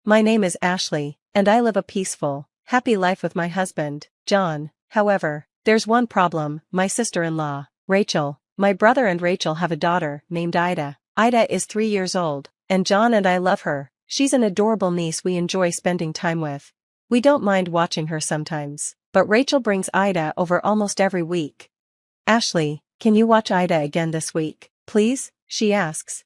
My name is Ashley, and I live a peaceful, happy life with my husband, John. However, there's one problem, my sister-in-law, Rachel. My brother and Rachel have a daughter named Ida. Ida is 3 years old, and John and I love her. She's an adorable niece we enjoy spending time with. We don't mind watching her sometimes, but Rachel brings Ida over almost every week. Ashley, can you watch Ida again this week, please? She asks.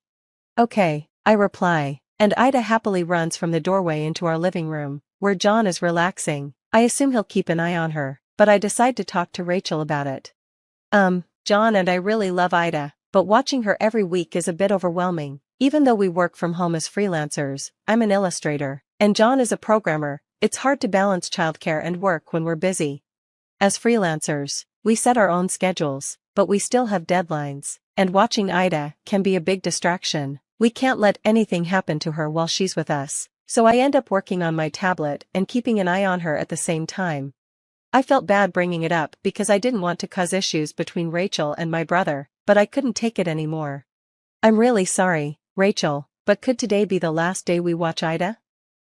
Okay, I reply, and Ida happily runs from the doorway into our living room, where John is relaxing. I assume he'll keep an eye on her, but I decide to talk to Rachel about it. John and I really love Ida, but watching her every week is a bit overwhelming. Even though we work from home as freelancers, I'm an illustrator, and John is a programmer. It's hard to balance childcare and work when we're busy. As freelancers, we set our own schedules, but we still have deadlines, and watching Ida can be a big distraction. We can't let anything happen to her while she's with us, so I end up working on my tablet and keeping an eye on her at the same time. I felt bad bringing it up because I didn't want to cause issues between Rachel and my brother, but I couldn't take it anymore. I'm really sorry, Rachel, but could today be the last day we watch Ida?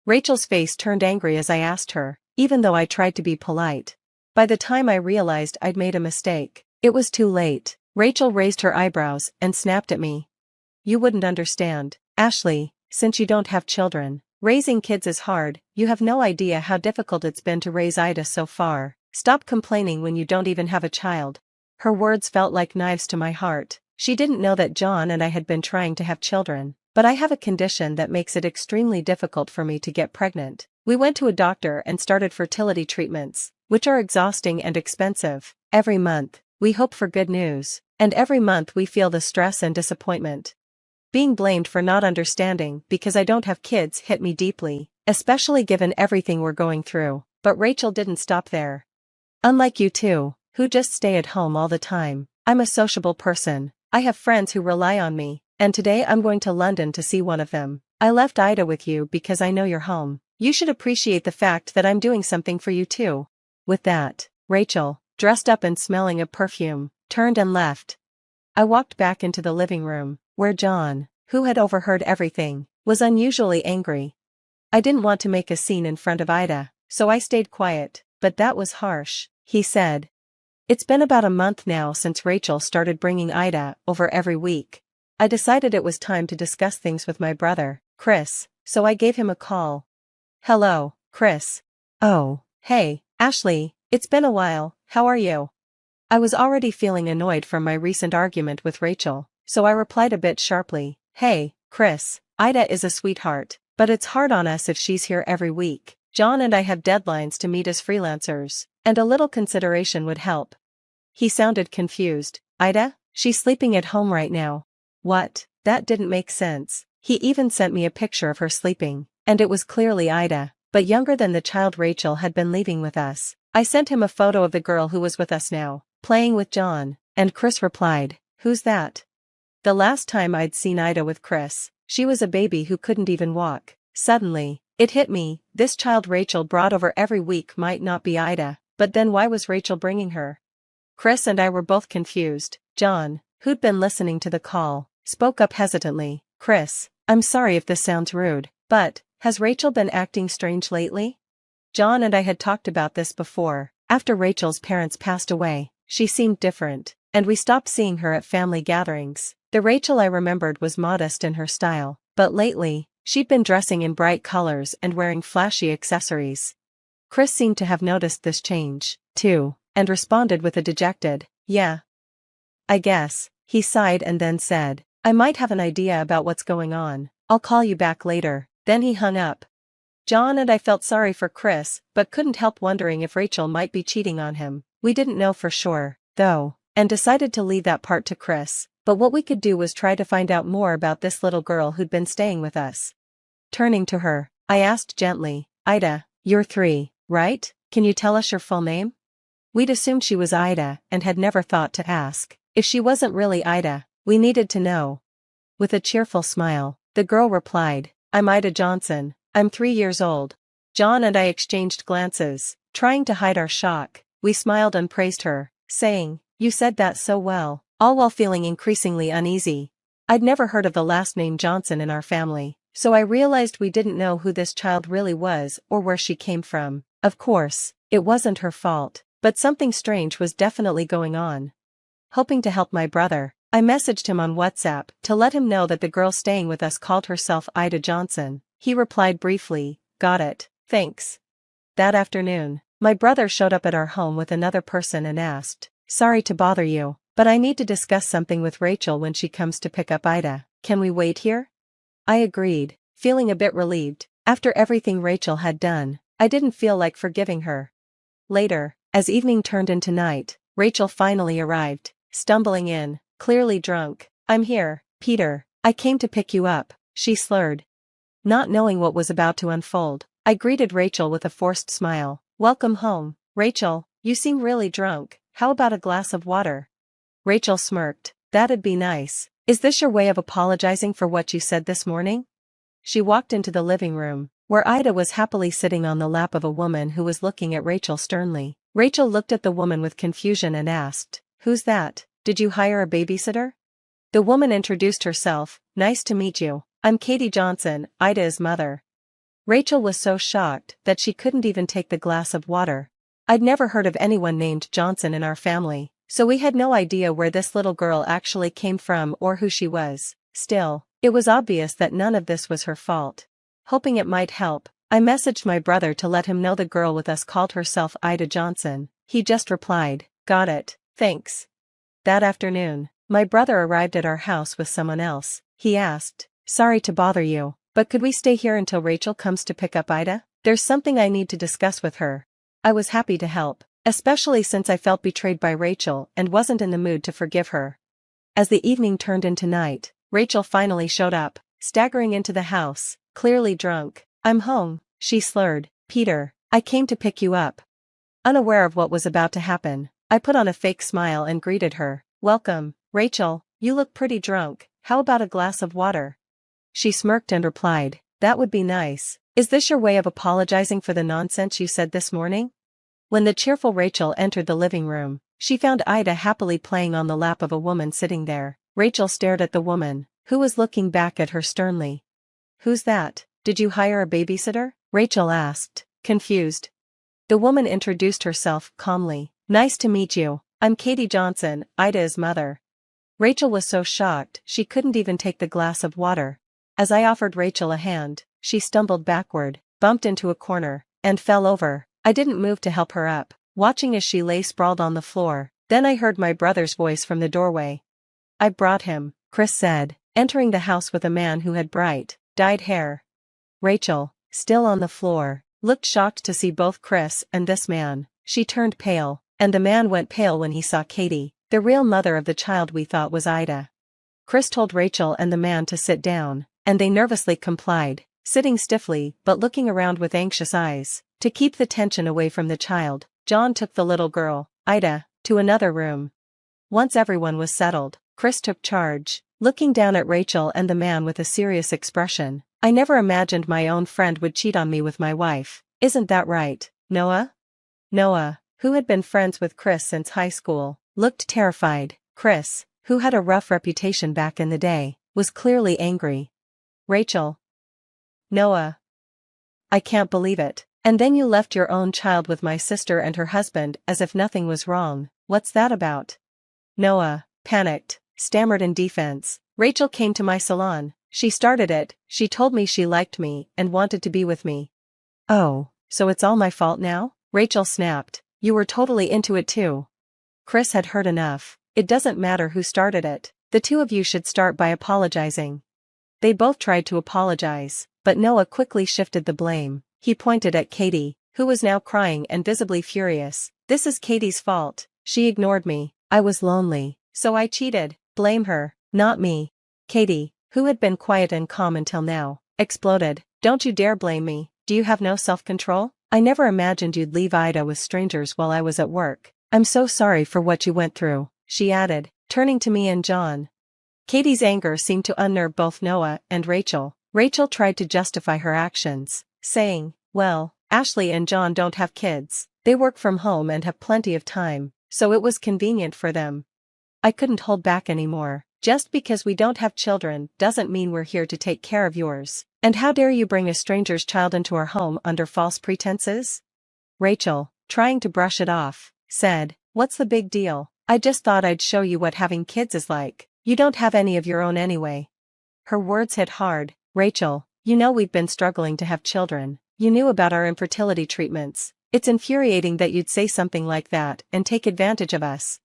Rachel's face turned angry as I asked her, even though I tried to be polite. By the time I realized I'd made a mistake, it was too late. Rachel raised her eyebrows and snapped at me. You wouldn't understand, Ashley, since you don't have children. Raising kids is hard. You have no idea how difficult it's been to raise Ida so far. Stop complaining when you don't even have a child. Her words felt like knives to my heart. She didn't know that John and I had been trying to have children, but I have a condition that makes it extremely difficult for me to get pregnant. We went to a doctor and started fertility treatments, which are exhausting and expensive. Every month, we hope for good news, and every month we feel the stress and disappointment. Being blamed for not understanding because I don't have kids hit me deeply, especially given everything we're going through. But Rachel didn't stop there. Unlike you two, who just stay at home all the time, I'm a sociable person. I have friends who rely on me, and today I'm going to London to see one of them. I left Ida with you because I know you're home. You should appreciate the fact that I'm doing something for you too. With that, Rachel, dressed up and smelling of perfume, turned and left. I walked back into the living room, where John, who had overheard everything, was unusually angry. I didn't want to make a scene in front of Ida, so I stayed quiet, but that was harsh, he said. It's been about a month now since Rachel started bringing Ida over every week. I decided it was time to discuss things with my brother, Chris, so I gave him a call. Hello, Chris. Oh, hey, Ashley, it's been a while, how are you? I was already feeling annoyed from my recent argument with Rachel, so I replied a bit sharply. Hey, Chris, Ida is a sweetheart, but it's hard on us if she's here every week. John and I have deadlines to meet as freelancers, and a little consideration would help. He sounded confused. Ida? She's sleeping at home right now. What? That didn't make sense. He even sent me a picture of her sleeping, and it was clearly Ida, but younger than the child Rachel had been leaving with us. I sent him a photo of the girl who was with us now, playing with John, and Chris replied, Who's that? The last time I'd seen Ida with Chris, she was a baby who couldn't even walk. Suddenly, it hit me, this child Rachel brought over every week might not be Ida, but then why was Rachel bringing her? Chris and I were both confused. John, who'd been listening to the call, spoke up hesitantly. Chris, I'm sorry if this sounds rude, but, has Rachel been acting strange lately? John and I had talked about this before. After Rachel's parents passed away, she seemed different, and we stopped seeing her at family gatherings. The Rachel I remembered was modest in her style, but lately, she'd been dressing in bright colors and wearing flashy accessories. Chris seemed to have noticed this change, too, and responded with a dejected, yeah. I guess. He sighed and then said, I might have an idea about what's going on. I'll call you back later. Then he hung up. John and I felt sorry for Chris, but couldn't help wondering if Rachel might be cheating on him. We didn't know for sure, though, and decided to leave that part to Chris. But what we could do was try to find out more about this little girl who'd been staying with us. Turning to her, I asked gently, Ida, you're 3, right? Can you tell us your full name? We'd assumed she was Ida and had never thought to ask. If she wasn't really Ida, we needed to know. With a cheerful smile, the girl replied, I'm Ida Johnson, I'm 3 years old. John and I exchanged glances, trying to hide our shock. We smiled and praised her, saying, You said that so well, all while feeling increasingly uneasy. I'd never heard of the last name Johnson in our family, So I realized we didn't know who this child really was or where she came from. Of course, it wasn't her fault, but something strange was definitely going on. Hoping to help my brother, I messaged him on WhatsApp to let him know that the girl staying with us called herself Ida Johnson. He replied briefly, "Got it, thanks." That afternoon, my brother showed up at our home with another person and asked, "Sorry to bother you, but I need to discuss something with Rachel when she comes to pick up Ida. Can we wait here?" I agreed, feeling a bit relieved. After everything Rachel had done, I didn't feel like forgiving her. Later, as evening turned into night, Rachel finally arrived, stumbling in, clearly drunk. "I'm here, Peter. I came to pick you up," she slurred. Not knowing what was about to unfold, I greeted Rachel with a forced smile. "Welcome home, Rachel. You seem really drunk. How about a glass of water?" Rachel smirked. "That'd be nice. Is this your way of apologizing for what you said this morning?" She walked into the living room, where Ida was happily sitting on the lap of a woman who was looking at Rachel sternly. Rachel looked at the woman with confusion and asked, "Who's that? Did you hire a babysitter?" The woman introduced herself. "Nice to meet you. I'm Katie Johnson, Ida's mother." Rachel was so shocked that she couldn't even take the glass of water. I'd never heard of anyone named Johnson in our family, so we had no idea where this little girl actually came from or who she was. Still, it was obvious that none of this was her fault. Hoping it might help, I messaged my brother to let him know the girl with us called herself Ida Johnson. He just replied, "Got it, thanks." That afternoon, my brother arrived at our house with someone else. He asked, "Sorry to bother you, but could we stay here until Rachel comes to pick up Ida? There's something I need to discuss with her." I was happy to help, especially since I felt betrayed by Rachel and wasn't in the mood to forgive her. As the evening turned into night, Rachel finally showed up, staggering into the house, clearly drunk. "I'm home," she slurred. "Peter, I came to pick you up." Unaware of what was about to happen, I put on a fake smile and greeted her. "Welcome, Rachel. You look pretty drunk. How about a glass of water?" She smirked and replied, "That would be nice. Is this your way of apologizing for the nonsense you said this morning?" When the cheerful Rachel entered the living room, she found Ida happily playing on the lap of a woman sitting there. Rachel stared at the woman, who was looking back at her sternly. "Who's that? Did you hire a babysitter?" Rachel asked, confused. The woman introduced herself calmly. "Nice to meet you. I'm Katie Johnson, Ida's mother." Rachel was so shocked she couldn't even take the glass of water. As I offered Rachel a hand, she stumbled backward, bumped into a corner, and fell over. I didn't move to help her up, watching as she lay sprawled on the floor. Then I heard my brother's voice from the doorway. "I brought him," Chris said, entering the house with a man who had bright, dyed hair. Rachel, still on the floor, looked shocked to see both Chris and this man. She turned pale, and the man went pale when he saw Katie, the real mother of the child we thought was Ida. Chris told Rachel and the man to sit down, and they nervously complied, sitting stiffly but looking around with anxious eyes. To keep the tension away from the child, John took the little girl, Ida, to another room. Once everyone was settled, Chris took charge, looking down at Rachel and the man with a serious expression. "I never imagined my own friend would cheat on me with my wife. Isn't that right, Noah?" Noah, who had been friends with Chris since high school, looked terrified. Chris, who had a rough reputation back in the day, was clearly angry. "Rachel. Noah. I can't believe it. And then you left your own child with my sister and her husband as if nothing was wrong. What's that about?" Noah, panicked, stammered in defense. "Rachel came to my salon. She started it. She told me she liked me and wanted to be with me." "Oh, so it's all my fault now?" Rachel snapped. "You were totally into it too." Chris had heard enough. "It doesn't matter who started it. The two of you should start by apologizing." They both tried to apologize, but Noah quickly shifted the blame. He pointed at Katie, who was now crying and visibly furious. "This is Katie's fault. She ignored me. I was lonely, so I cheated. Blame her, not me." Katie, who had been quiet and calm until now, exploded. "Don't you dare blame me. Do you have no self-control? I never imagined you'd leave Ida with strangers while I was at work. I'm so sorry for what you went through," she added, turning to me and John. Katie's anger seemed to unnerve both Noah and Rachel. Rachel tried to justify her actions, saying, "Well, Ashley and John don't have kids. They work from home and have plenty of time, so it was convenient for them." I couldn't hold back anymore. "Just because we don't have children doesn't mean we're here to take care of yours. And how dare you bring a stranger's child into our home under false pretenses? Rachel, trying to brush it off, said, "What's the big deal? I just thought I'd show you what having kids is like. You don't have any of your own anyway." Her words hit hard. "Rachel, you know we've been struggling to have children. You knew about our infertility treatments. It's infuriating that you'd say something like that and take advantage of us."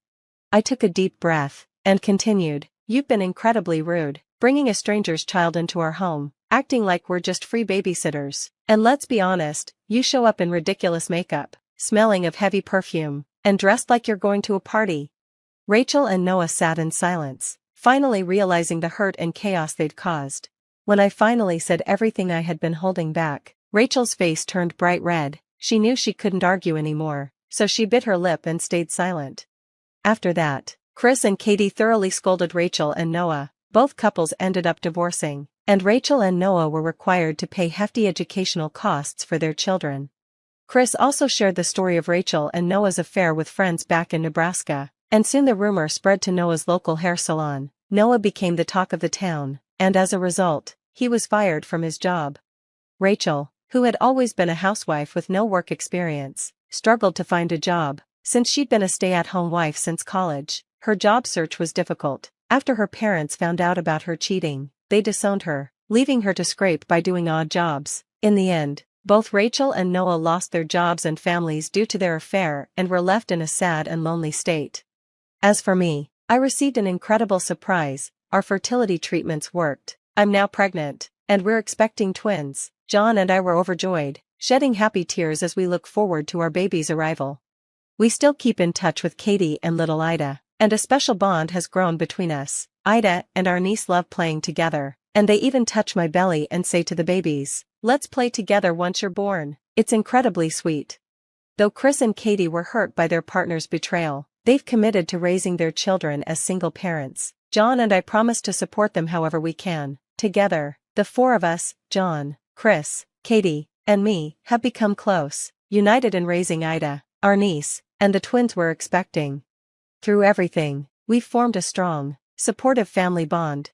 I took a deep breath and continued, "You've been incredibly rude, bringing a stranger's child into our home, acting like we're just free babysitters. And let's be honest, you show up in ridiculous makeup, smelling of heavy perfume, and dressed like you're going to a party." Rachel and Noah sat in silence, finally realizing the hurt and chaos they'd caused. When I finally said everything I had been holding back, Rachel's face turned bright red. She knew she couldn't argue anymore, so she bit her lip and stayed silent. After that, Chris and Katie thoroughly scolded Rachel and Noah. Both couples ended up divorcing, and Rachel and Noah were required to pay hefty educational costs for their children. Chris also shared the story of Rachel and Noah's affair with friends back in Nebraska, and soon the rumor spread to Noah's local hair salon. Noah became the talk of the town, and as a result, he was fired from his job. Rachel, who had always been a housewife with no work experience, struggled to find a job. Since she'd been a stay-at-home wife since college, her job search was difficult. After her parents found out about her cheating, they disowned her, leaving her to scrape by doing odd jobs. In the end, both Rachel and Noah lost their jobs and families due to their affair and were left in a sad and lonely state. As for me, I received an incredible surprise. Our fertility treatments worked. I'm now pregnant, and we're expecting twins. John and I were overjoyed, shedding happy tears as we look forward to our baby's arrival. We still keep in touch with Katie and little Ida, and a special bond has grown between us. Ida and our niece love playing together, and they even touch my belly and say to the babies, "Let's play together once you're born." It's incredibly sweet. Though Chris and Katie were hurt by their partner's betrayal, they've committed to raising their children as single parents. John and I promise to support them however we can. Together, the four of us, John, Chris, Katie, and me, have become close, united in raising Ida, our niece, and the twins we're expecting. Through everything, we've formed a strong, supportive family bond.